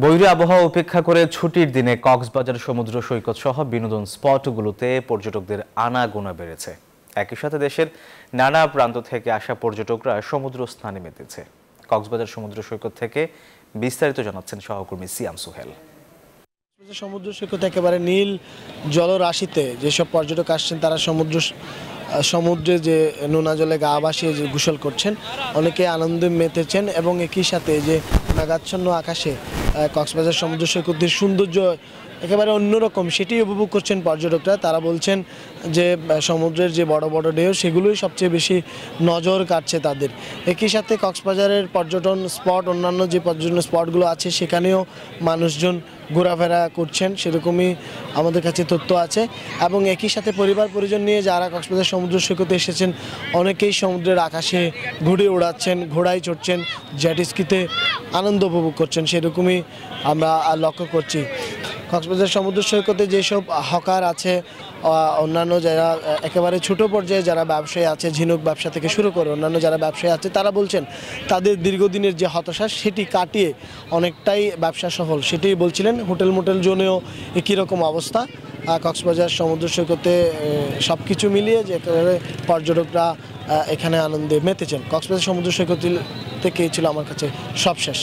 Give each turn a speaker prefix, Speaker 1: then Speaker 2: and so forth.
Speaker 1: বৈরী আবহাওয়া উপেক্ষা করে ছুটির দিনে কক্সবাজার সমুদ্র সৈকত সহ বিনোদন স্পটগুলোতে পর্যটকদের আনাগোনা বেড়েছে। একই সাথে দেশের নানা প্রান্ত থেকে আসা পর্যটকরা সমুদ্র স্নানে মেতেছে। কক্সবাজার সমুদ্র সৈকত থেকে বিস্তারিত জানাচ্ছেন সহকর্মী সিয়াম সোহেল।
Speaker 2: সমুদ্র সৈকত একেবারে নীল জলরাশিতে যেসব পর্যটক আসছেন তারা সমুদ্রে যে নোনা জলে গা ভাসিয়ে যে গোসল করছেন, অনেকে আনন্দে মেতেছেন এবং একই সাথে যে মেঘাচ্ছন্ন আকাশে কক্সবাজার সমুদ্র সৈকতের সৌন্দর্য একেবারে অন্যরকম, সেটি উপভোগ করছেন পর্যটকরা। তারা বলছেন যে সমুদ্রের যে বড় বড় ঢেউ সেগুলোই সবচেয়ে বেশি নজর কাটছে তাদের। একই সাথে কক্সবাজারের পর্যটন স্পট, অন্যান্য যে পর্যটন স্পটগুলো আছে সেখানেও মানুষজন ঘোরাফেরা করছেন, সেরকমই আমাদের কাছে তথ্য আছে। এবং একই সাথে পরিবার পরিজন নিয়ে যারা কক্সবাজার সমুদ্র সৈকতে এসেছেন অনেকেই সমুদ্রের আকাশে ঘুড়ি ওড়াচ্ছেন, ঘোড়ায় চড়ছেন, জেটস্কিতে আনন্দ উপভোগ করছেন, সেরকমই আমরা লক্ষ্য করছি। কক্সবাজার সমুদ্র সৈকতে যেসব হকার আছে, অন্যান্য যারা একেবারে ছোট পর্যায়ে যারা ব্যবসায়ী আছে, ঝিনুক ব্যবসা থেকে শুরু করে অন্যান্য যারা ব্যবসায়ী আছে, তারা বলছেন তাদের দীর্ঘদিনের যে হতাশা সেটি কাটিয়ে অনেকটাই ব্যবসা সফল, সেটি বলছিলেন। হোটেল মোটেল জোনেও একই রকম অবস্থা। কক্সবাজার সমুদ্র সৈকতে সব কিছু মিলিয়ে যে পর্যটকরা এখানে আনন্দে মেতেছেন। কক্সবাজার সমুদ্র সৈকত থেকে ছিল আমার কাছে সব শেষ।